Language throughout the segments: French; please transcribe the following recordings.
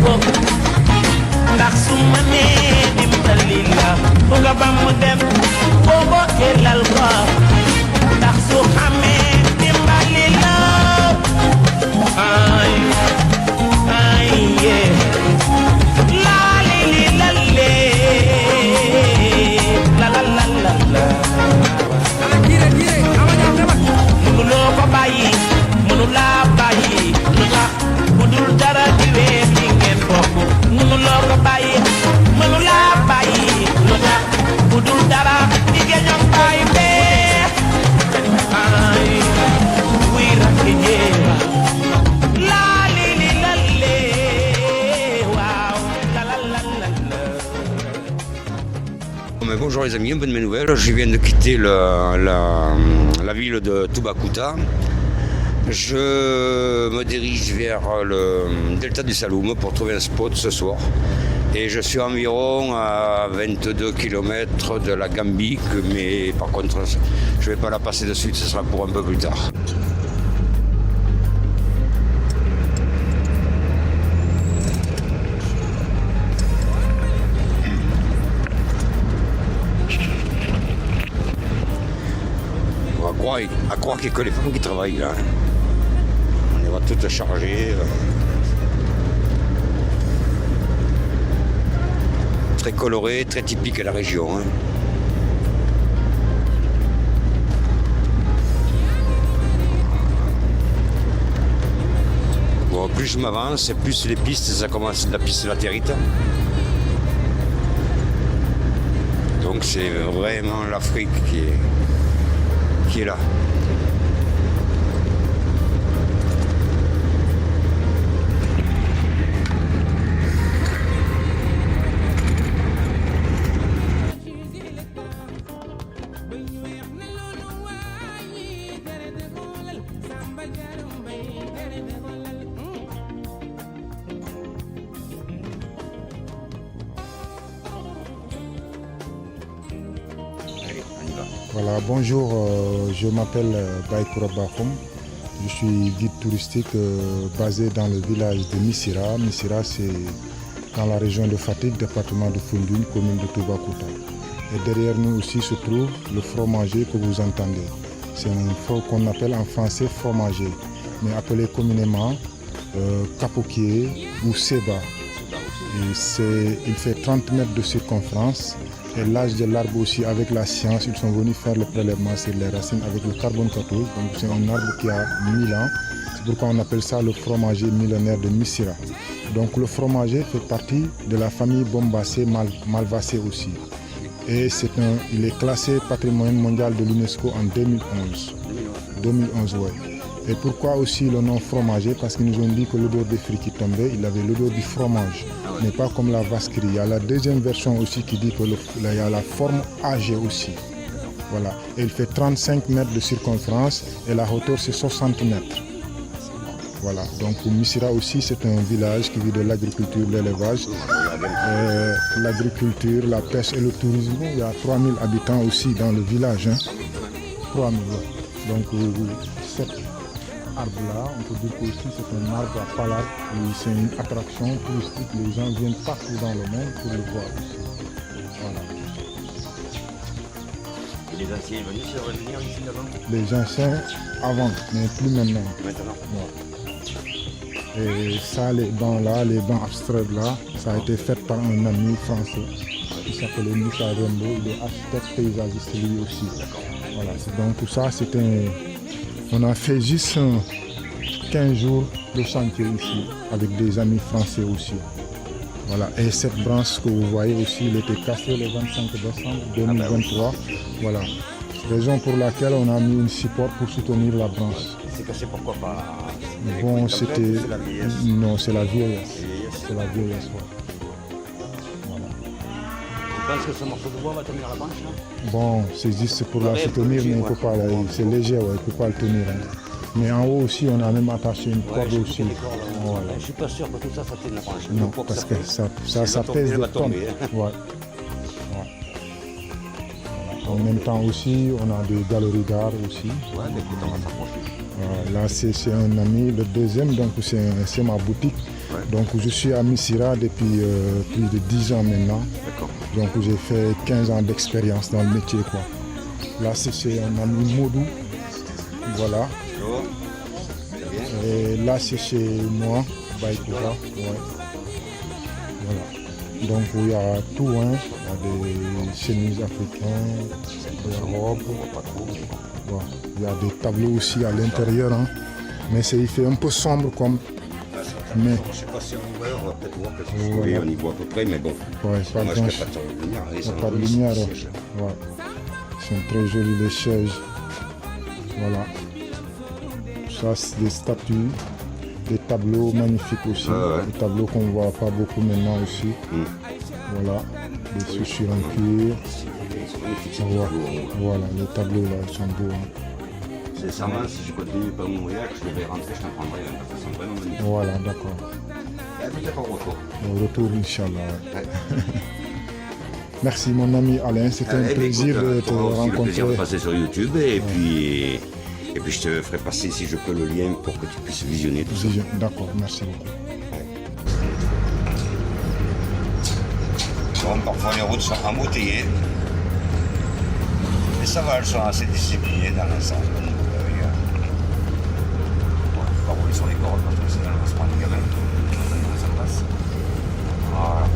ko ndax su ma nee dimbali la bu nga ba mu dem boobo elal ko ndax su xamee dimbali la ay ay yeah la li li la le la la la la la mënuloo ko bàyyi mënulaa bàyyi lu tax mu dul dara di wéer li ngeen bokk mënuloo ko bàyyi mënulaa bàyyi lu tax mu dul dara di geñom bàyyi bee ay wuy rakk jéema laa li li la lee waaw la la la la la. Mais bonjour les amis, une bonne nouvelle. Je viens de quitter la ville de Toubacouta. Je me dirige vers le delta du Saloum pour trouver un spot ce soir. Et je suis environ à 22 km de la Gambie, mais par contre je ne vais pas la passer de suite, ce sera pour un peu plus tard. À croire qu'il n'y a que les femmes qui travaillent là. On va toutes charger. Très coloré, très typique à la région. Hein. Bon, plus je m'avance, plus les pistes, ça commence la piste latérite. Donc c'est vraiment l'Afrique qui est là. Voilà, bonjour, je m'appelle Baïkoura Bahoum. Je suis guide touristique basé dans le village de Missira. Missira, c'est dans la région de Fatick, département de Foundiougne, commune de Toubacouta. Et derrière nous aussi se trouve le fromager que vous entendez. C'est un fruit qu'on appelle en français fromager, mais appelé communément capoquier ou seba. Il fait 30 mètres de circonférence. Et l'âge de l'arbre aussi, avec la science, ils sont venus faire le prélèvement sur les racines avec le carbone 14. Donc c'est un arbre qui a 1000 ans. C'est pourquoi on appelle ça le fromager millénaire de Missira. Donc le fromager fait partie de la famille Bombacée, Malvacée aussi. Et il est classé patrimoine mondial de l'UNESCO en 2011. 2011, ouais. Et pourquoi aussi le nom fromager? Parce qu'ils nous ont dit que l'odeur des fruits qui tombait, il avait l'odeur du fromage, mais pas comme la vasquerie. Il y a la deuxième version aussi qui dit qu'il y a la forme âgée aussi. Voilà. Et il fait 35 mètres de circonférence et la hauteur c'est 60 mètres. Voilà. Donc Missira aussi c'est un village qui vit de l'agriculture, de l'élevage, l'agriculture, la pêche et le tourisme. Il y a 3000 habitants aussi dans le village. Hein. 3000. Donc cet arbre-là, on peut dire qu'aussi c'est un arbre à palade. C'est une attraction touristique. Les gens viennent partout dans le monde pour le voir aussi. Voilà. Et les anciens venaient se revenir ici avant? Les anciens avant, mais plus maintenant. Maintenant. Ouais. Et ça, les bancs là, les bancs abstraits là, ça a été fait par un ami français. Il s'appelait Michel Rimbaud, il est architecte paysagiste lui aussi. Voilà. Donc tout ça, on a fait juste 15 jours de chantier ici, avec des amis français aussi. Voilà. Et cette branche que vous voyez aussi, elle était cassée le 25 décembre 2023. Voilà. Raison pour laquelle on a mis une support pour soutenir la branche. C'est cassé pourquoi pas? Bon, c'était... Non, c'est la vieillesse. C'est la vieillesse, ouais. Voilà. Tu penses que ce morceau de bois va tenir la branche là? Bon, c'est juste pour la soutenir, mais il peut pas, c'est léger, ouais, il ne peut pas le tenir. Hein. Mais en haut aussi, on a même attaché une corde aussi. Voilà. Je ne suis pas sûr que tout ça, ça tienne la branche. Non, parce que ça pèse des tonnes. Ouais. Ouais. En même temps aussi, on a des galeries d'art aussi. Ouais, mais écoute, on va s'approcher. Là, c'est un ami. Le deuxième, donc c'est ma boutique. Ouais. Donc je suis à Missira depuis plus de 10 ans maintenant. D'accord. Donc j'ai fait 15 ans d'expérience dans le métier, quoi. Là, c'est un ami Modou. Voilà. Bonjour. Bien. Et là, c'est chez moi, Baïkoura. Ouais. Voilà. Donc il y a tout, hein. Il y a des chemises africaines, des robes. Pas trop. Bon. Il y a des tableaux aussi à l'intérieur, hein. Mais il fait un peu sombre comme. Mais Je ne sais pas si on ouvert, on va peut-être voir quelque chose. Oui, on y voit à peu près, mais bon. ouais, C'est pas dommage grand- qu'il n'y a pas de lumière. il n'y a pas de lumière. Ouais. Ils sont très jolis les chaises. Voilà. Ça, c'est des statues, des tableaux magnifiques aussi. Ouais. Des tableaux qu'on ne voit pas beaucoup maintenant aussi. Voilà. Des chaussures en cuir. Voilà, les tableaux là, ils sont beaux, hein. C'est ça, si je continue pas mon voyage, je devais rentrer, je t'en prendrai un, parce que ça sent vraiment magnifique. Voilà, d'accord. Peut-être au retour. Au retour, Inch'Allah. Ouais. Merci mon ami Alain, c'était un Eh bien, plaisir écoute, de te toi aussi, le plaisir de rencontrer. passer sur YouTube et puis je te ferai passer si je peux le lien pour que tu puisses visionner tout ça. D'accord, merci beaucoup. Bon, parfois les routes sont embouteillées, mais ça va, elles sont assez disciplinées dans l'ensemble. On va rouler sur les cordes parce que sinon on va se prendre des gamins. Ça passe. Voilà.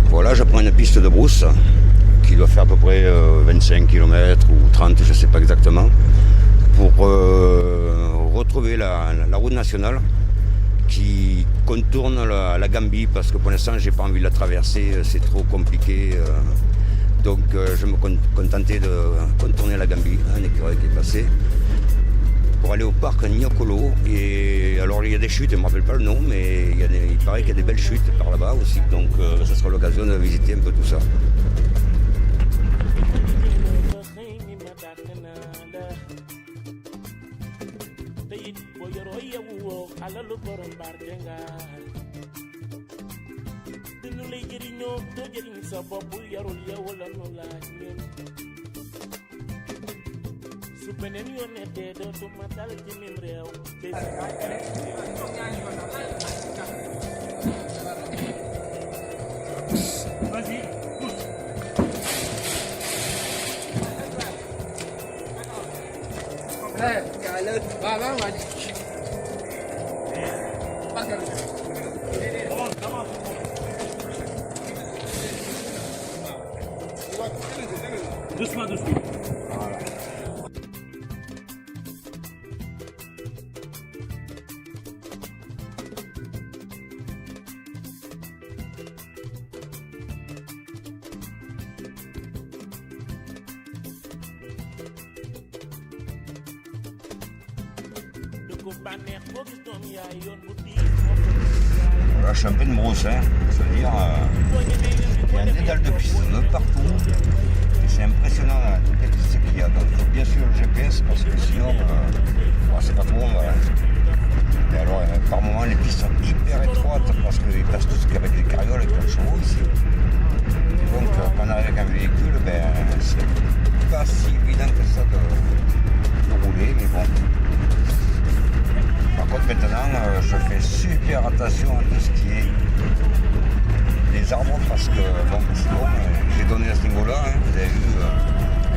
Voilà, je prends une piste de brousse qui doit faire à peu près 25 km ou 30, je ne sais pas exactement, pour retrouver la route nationale qui contourne la Gambie, parce que pour l'instant, j'ai pas envie de la traverser, c'est trop compliqué. Donc je me contentais de contourner la Gambie, un écureuil qui est passé, pour aller au parc Niokolo. Et alors il y a des chutes, je ne me rappelle pas le nom, mais il paraît qu'il y a des belles chutes par là-bas aussi. Donc ça sera l'occasion de visiter un peu tout ça. Doucement, doucement. Voilà, je suis un peu une brousse, hein. Je veux dire, il y a un dédale de pistes de partout. Et c'est impressionnant toutes les pistes qu'il y a. Donc il faut bien suivre le GPS parce que sinon, c'est pas trop bon. Voilà. Et alors, par moments, les pistes sont hyper étroites parce qu'ils passent tous qu'avec des carrioles et plein de chevaux ici. Donc quand on arrive avec un véhicule, c'est pas si évident que ça de rouler, mais bon. Par contre, maintenant, je fais super attention à tout ce qui est les arbres parce que, bon, sinon, j'ai donné à ce niveau-là, hein, vous avez vu,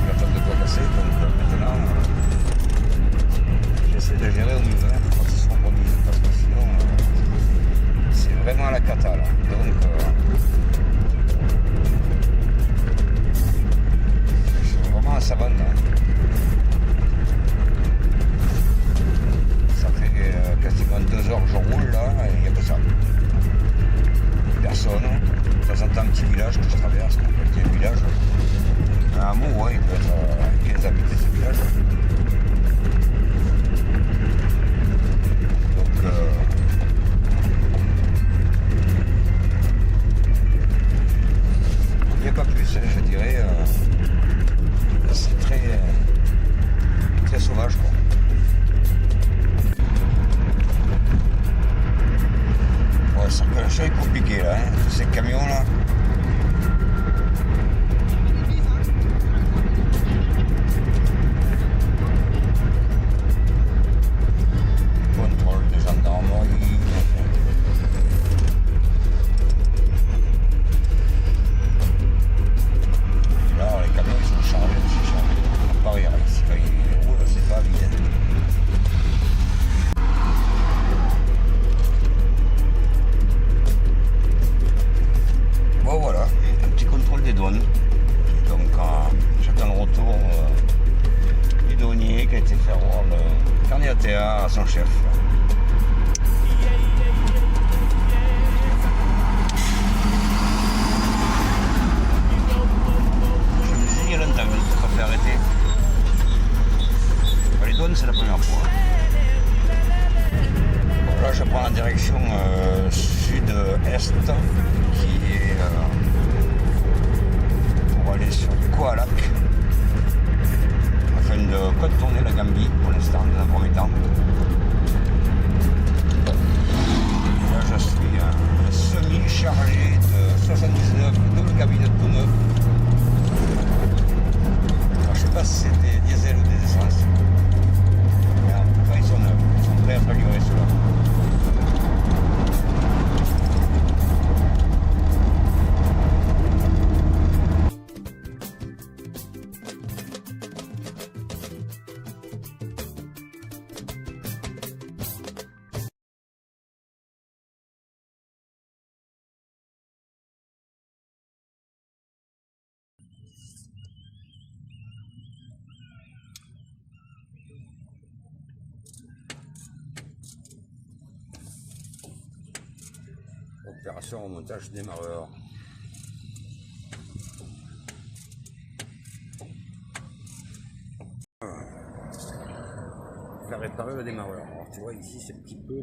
quand on passé, donc maintenant j'essaie de gérer au mieux quand ils seront produits, parce que sinon c'est vraiment la cata là. Donc je suis vraiment à savane là. Ça fait quasiment 2 heures que je roule là et il n'y a que ça. Personne. De temps en temps un petit village que je traverse, un petit village. Un hameau, ouais, il peut être 15 habitants ce village. Donc il n'y a pas plus, hein, je dirais. C'est très sauvage quoi. Ouais, la circulation est compliquée là, hein. Tous ces camions là. Contrôle de gendarmerie. Et là, les camions ils sont chargés, c'est chargé. Pareil, ici quand ils roulent, c'est pas vide. Bon voilà, un petit contrôle des douanes. Donc j'attends le retour du douanier qui a été faire voir le carnet à son chef. Je me disais il y a longtemps que je préfère arrêter. Les douanes c'est la première fois. Bon, là je prends la direction sud-est qui est pour aller sur Coalac afin de contourner la Gambie pour l'instant, dans un premier temps. Et là je suis semi-chargé de 79 double cabine tout neuf. Alors, je sais pas si c'est des diesel ou des essences. Mais en tout cas ils sont neufs, ils sont prêts à faire livrer ceux-là. Opération remontage démarreur. Faire réparer le démarreur. Alors tu vois ici c'est un petit peu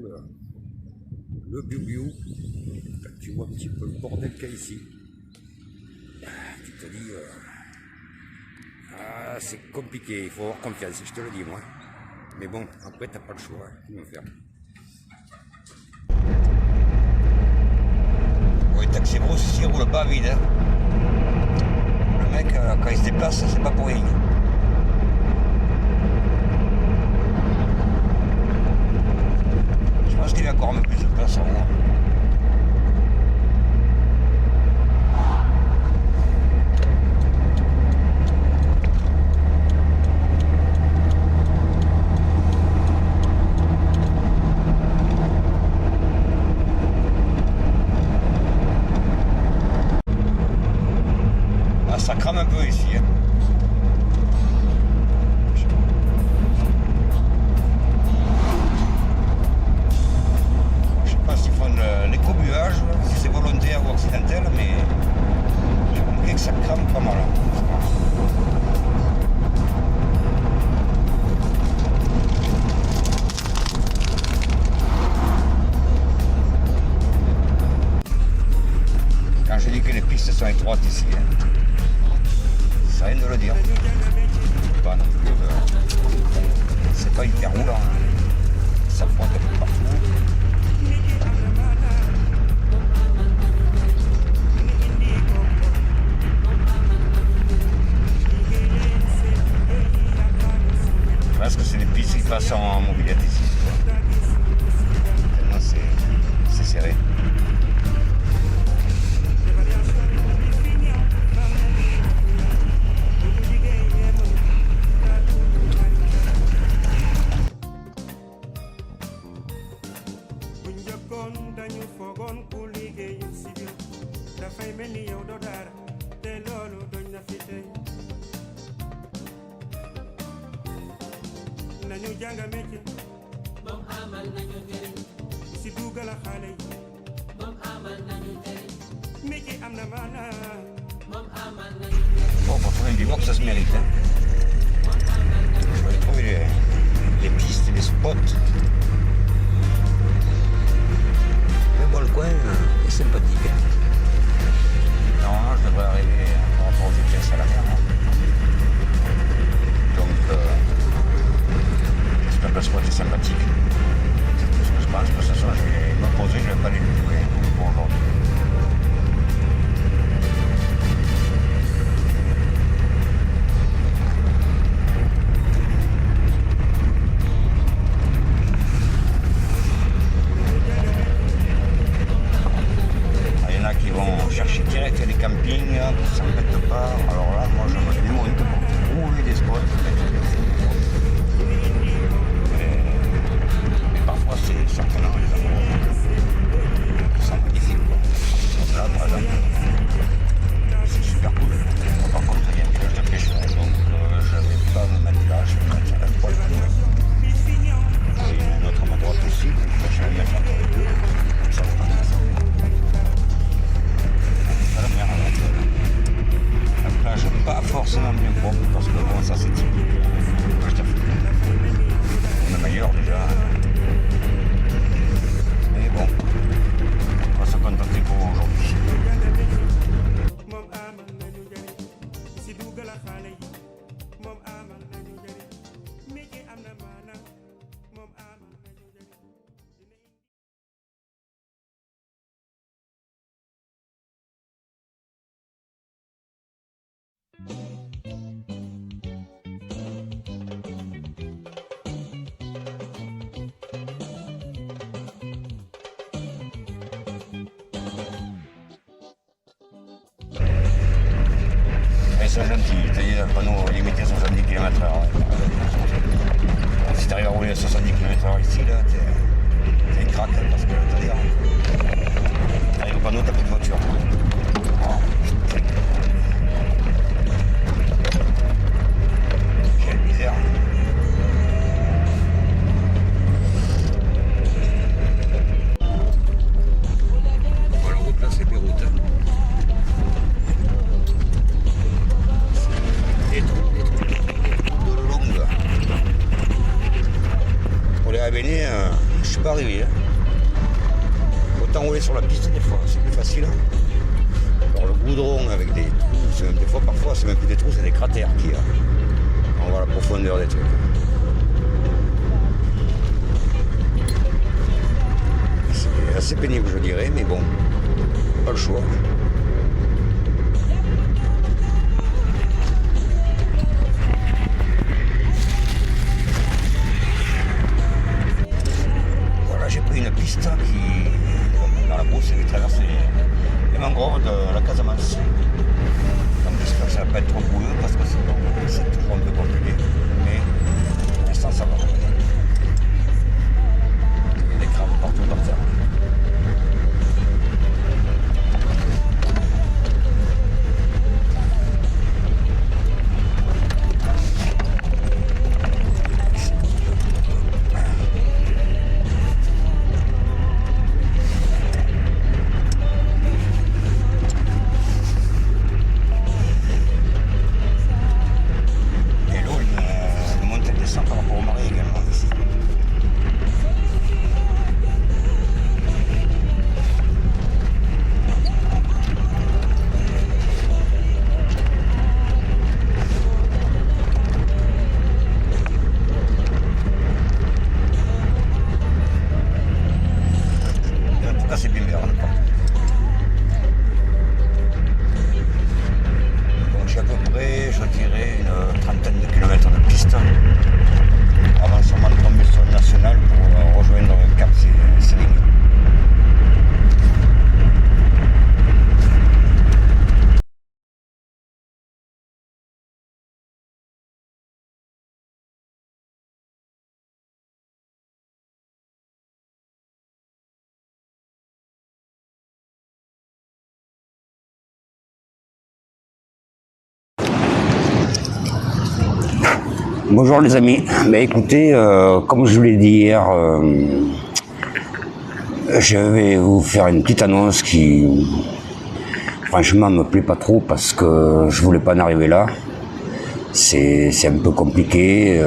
le biou-biou. Tu vois un petit peu le bordel qu'il y a ici. Tu te dis c'est compliqué, il faut avoir confiance, je te le dis moi. Mais bon, après t'as pas le choix, comment faire. Oui, Taxi Brousse ici roule pas vide. Hein. Le mec, quand il se déplace, c'est pas pour rien. Je pense qu'il y a encore un peu plus de place en haut. Ça crame un peu ici. Hein. Je sais pas s'ils font l'écobuage, si c'est volontaire ou accidentel, mais j'ai remarqué que ça crame pas mal. Quand je dis que les pistes sont étroites ici, hein. Ça rien de le dire. Pas non plus. C'est pas hyper roulant. Ça frotte un peu partout. Presque c'est des pistes qui passent en mobilette ici. Tellement c'est serré. jàng métier moom amal nañu njëriñ si dugal xale yi moom amal nañu njëriñ métier am na maanaam moom amal nañu njëriñ. Bon, pour trouver du box, ça se mérite. Hein. Il faut trouver les pistes, les spots. Mais bon, le coin est sympathique. Hein. Normalement, je devrais arriver par rapport aux vitesses à la mer. Hein. Donc, j'espère que le spot est sympathique. C'est tout ce que je pense. De toute façon, je vais me poser, je ne vais pas aller le jouer pour aujourd'hui. Chercher direct les campings, ça ne m'embête pas. Alors là, moi je me démonte pour trouver des spots. Mais parfois c'est certainement les endroits qui sont magnifiques. Là par exemple, c'est super cool. Par contre il y a un village de pêcheurs, donc je ne vais pas me mettre là, je vais me mettre à la poêle. Et il y a un autre à ma droite aussi, je vais me mettre entre les deux. Comme ça, je pense. La plage pas forcément bien propre parce que bon, ça c'est typique plage d'Afrique. On est meilleur déjà. Mais bon, on va se contenter pour aujourd'hui. Ils sont gentils, le panneau limité à 70 km/h. Si tu arrives à rouler à 70 km/h ici, là, t'es une craque parce que t'arrives au panneau, t'as plus de voiture. Quelle misère. Bon, la route là, c'est Beyrouth. Pour les Rabénais, je suis pas arrivé. Hein. Autant rouler sur la piste des fois, c'est plus facile. Hein. Alors le goudron avec des trous, des fois parfois c'est même plus des trous, c'est des cratères qu'il y a. On voit la profondeur des trucs. C'est assez pénible je dirais, mais bon, pas le choix. J'ai pris une piste qui, dans la brousse, qui traverse les mangroves de la Casamance. Donc j'espère que ça ne va pas être trop boueux parce que c'est toujours un peu compliqué. Mais pour l'instant ça va. Il y a des crabes partout par terre. Bonjour les amis. Écoutez, comme je vous l'ai dit hier, je vais vous faire une petite annonce qui, franchement, me plaît pas trop parce que je voulais pas en arriver là. C'est un peu compliqué.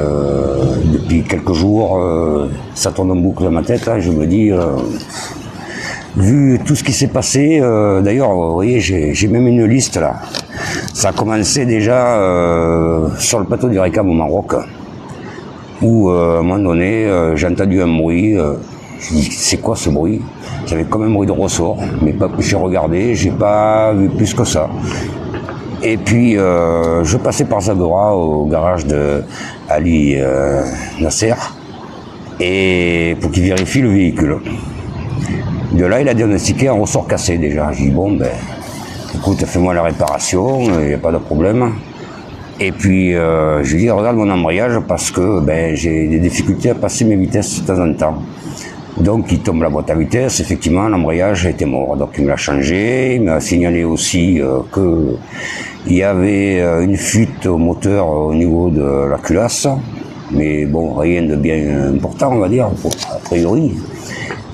Depuis quelques jours, ça tourne en boucle dans ma tête. Hein, je me dis, vu tout ce qui s'est passé, d'ailleurs, vous voyez, j'ai même une liste là. Ça a commencé déjà sur le plateau du Récam au Maroc, où à un moment donné, j'ai entendu un bruit. Je dis, c'est quoi ce bruit? J'avais comme un bruit de ressort, mais pas plus. J'ai regardé, j'ai pas vu plus que ça. Et puis, je passais par Zagora, au garage de Ali Nasser, et pour qu'il vérifie le véhicule. De là, il a diagnostiqué un ressort cassé déjà. J'ai dit, bon, ben, écoute, fais-moi la réparation, il n'y a pas de problème. Et puis, je lui ai dit, regarde mon embrayage parce que ben, j'ai des difficultés à passer mes vitesses de temps en temps. Donc, il tombe la boîte à vitesse, effectivement, l'embrayage était mort. Donc, il me l'a changé, il m'a signalé aussi qu'il y avait une fuite au moteur au niveau de la culasse. Mais bon, rien de bien important, on va dire, a priori.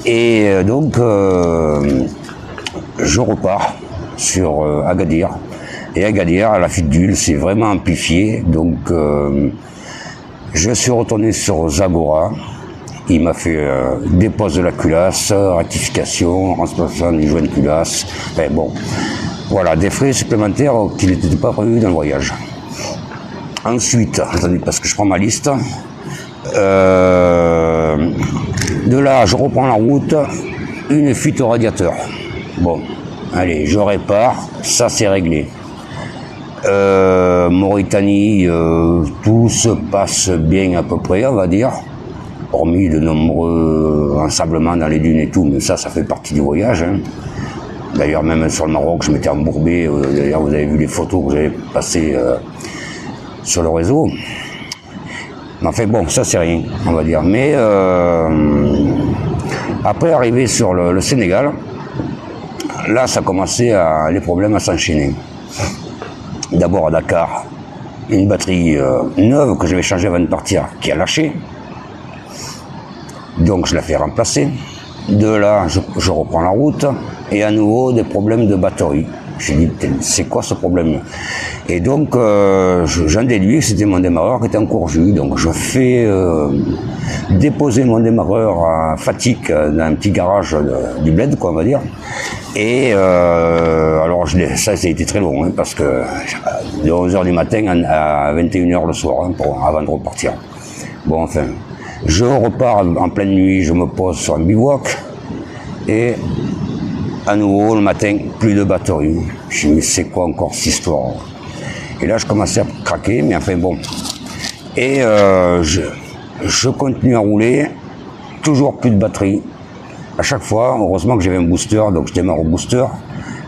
Et donc, je repars sur Agadir. Et Agadir, la fuite d'huile s'est vraiment amplifiée. Donc, je suis retourné sur Zagora. Il m'a fait dépose de la culasse, rectification, remplacement du joint de culasse. Ben bon, voilà, des frais supplémentaires qui n'étaient pas prévus dans le voyage. Ensuite, attendez, parce que je prends ma liste. De là, je reprends la route, une fuite au radiateur. Bon, allez, je répare, ça c'est réglé. Mauritanie, tout se passe bien à peu près, on va dire. Hormis de nombreux ensablements dans les dunes et tout, mais ça fait partie du voyage. Hein. D'ailleurs, même sur le Maroc, je m'étais embourbé. D'ailleurs, vous avez vu les photos que j'avais passées sur le réseau. Mais enfin, bon, ça, c'est rien, on va dire. Mais après, arrivé sur le Sénégal, là, ça commençait les problèmes à s'enchaîner. D'abord, à Dakar, une batterie neuve que j'avais changée avant de partir, qui a lâché. Donc je la fais remplacer. De là, je reprends la route et à nouveau des problèmes de batterie. J'ai dit, c'est quoi ce problème? Et donc, j'en déduis que c'était mon démarreur qui était en courjus. Donc je fais déposer mon démarreur à Fatick dans un petit garage du bled, quoi, on va dire. Et alors, ça a été très long, hein, parce que de 11h du matin à 21h le soir, hein, avant de repartir. Bon, enfin... Je repars en pleine nuit, je me pose sur un bivouac et à nouveau le matin, plus de batterie. Je me dis, mais c'est quoi encore cette histoire? Et là, je commençais à craquer, mais enfin bon. Et je continue à rouler, toujours plus de batterie. À chaque fois, heureusement que j'avais un booster, donc je démarre au booster.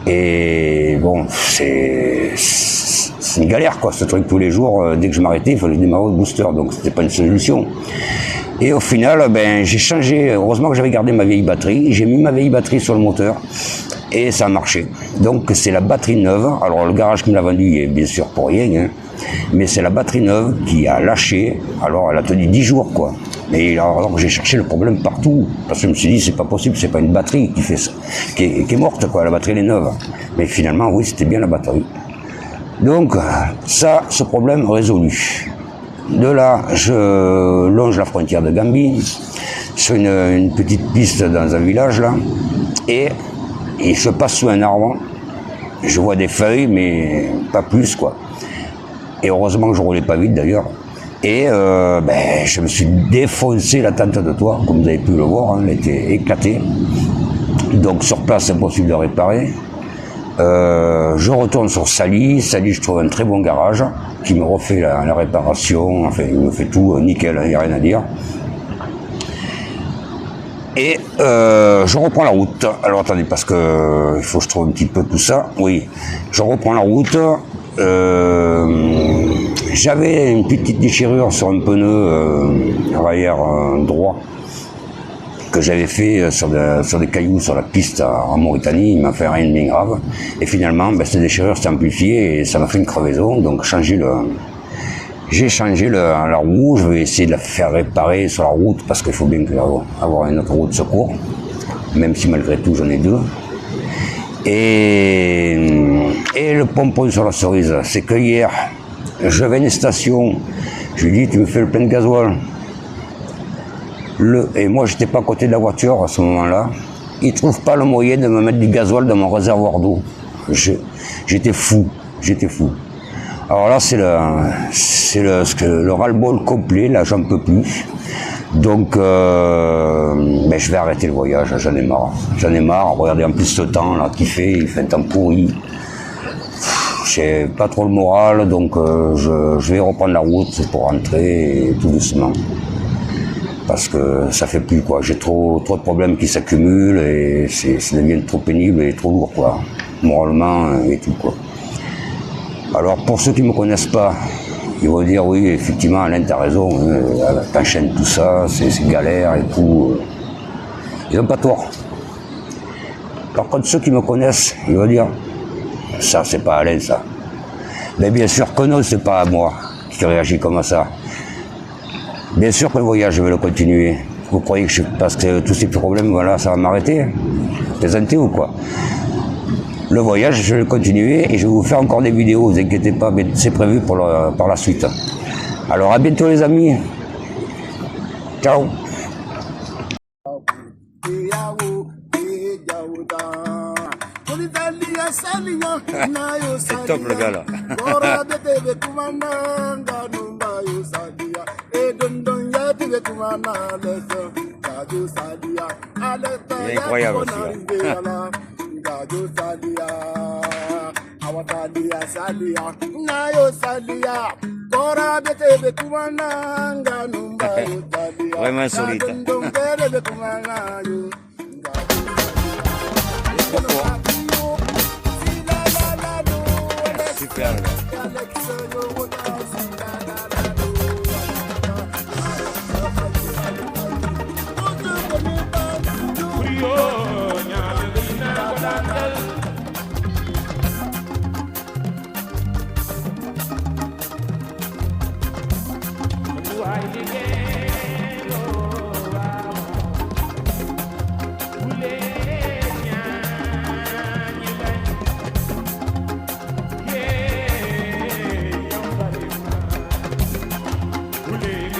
Et bon, c'est une galère, quoi, ce truc tous les jours. Dès que je m'arrêtais, il fallait démarrer au booster, donc c'était pas une solution. Et au final, ben, j'ai changé, heureusement que j'avais gardé ma vieille batterie, j'ai mis ma vieille batterie sur le moteur et ça a marché. Donc c'est la batterie neuve, alors le garage qui me l'a vendu, il est bien sûr pour rien, hein, mais c'est la batterie neuve qui a lâché, alors elle a tenu 10 jours, quoi. Et alors j'ai cherché le problème partout, parce que je me suis dit, c'est pas possible, c'est pas une batterie qui fait ça, qui est morte, quoi, la batterie elle est neuve. Mais finalement, oui, c'était bien la batterie. Donc ça, ce problème résolu. De là, je longe la frontière de Gambie, sur une petite piste dans un village là, et je passe sous un arbre, je vois des feuilles, mais pas plus, quoi. Et heureusement que je roulais pas vite d'ailleurs. Et ben, je me suis défoncé la tente de toit, comme vous avez pu le voir, hein, elle était éclatée. Donc sur place, impossible de réparer. Je retourne sur Sali, je trouve un très bon garage qui me refait la réparation, enfin il me fait tout nickel, il n'y a rien à dire. Et je reprends la route. Alors attendez, parce que il faut que je trouve un petit peu tout ça. Oui, je reprends la route. J'avais une petite déchirure sur un pneu arrière droit que j'avais fait sur des cailloux sur la piste en Mauritanie. Il m'a fait rien de bien grave. Et finalement, ben, cette déchirure s'est amplifiée et ça m'a fait une crevaison. Donc changer J'ai changé la roue, je vais essayer de la faire réparer sur la route parce qu'il faut bien avoir une autre roue de secours, même si malgré tout j'en ai deux. Et le pompon sur la cerise, c'est que hier, je vais à une station, je lui dis tu me fais le plein de gasoil. Et moi j'étais pas à côté de la voiture à ce moment-là. Il ne trouve pas le moyen de me mettre du gasoil dans mon réservoir d'eau. J'étais fou. Alors là, c'est le ras-le-bol complet, là, j'en peux plus. Donc, je vais arrêter le voyage, j'en ai marre. Regardez, en plus, ce temps là qu'il fait, il fait un temps pourri. J'ai pas trop le moral, donc je vais reprendre la route pour rentrer tout doucement. Parce que ça fait plus, quoi. J'ai trop de problèmes qui s'accumulent et ça devient trop pénible et trop lourd, quoi. Moralement et tout, quoi. Alors, pour ceux qui me connaissent pas, ils vont dire, oui, effectivement, Alain, t'as raison, t'enchaînes tout ça, c'est galère et tout. Ils n'ont pas tort. Par contre, ceux qui me connaissent, ils vont dire, ça, c'est pas Alain, ça. Mais bien sûr que non, c'est pas moi qui réagis comme ça. Bien sûr que le voyage, je vais le continuer. Vous croyez que parce que tous ces problèmes, voilà, ça va m'arrêter? Plaisantez ou quoi? Le voyage, je vais le continuer et je vais vous faire encore des vidéos, vous inquiétez pas, mais c'est prévu par la suite. Alors à bientôt les amis. Ciao. C'est top le gars là. Il est incroyable aussi. Vraiment insolite. Super. Yeah.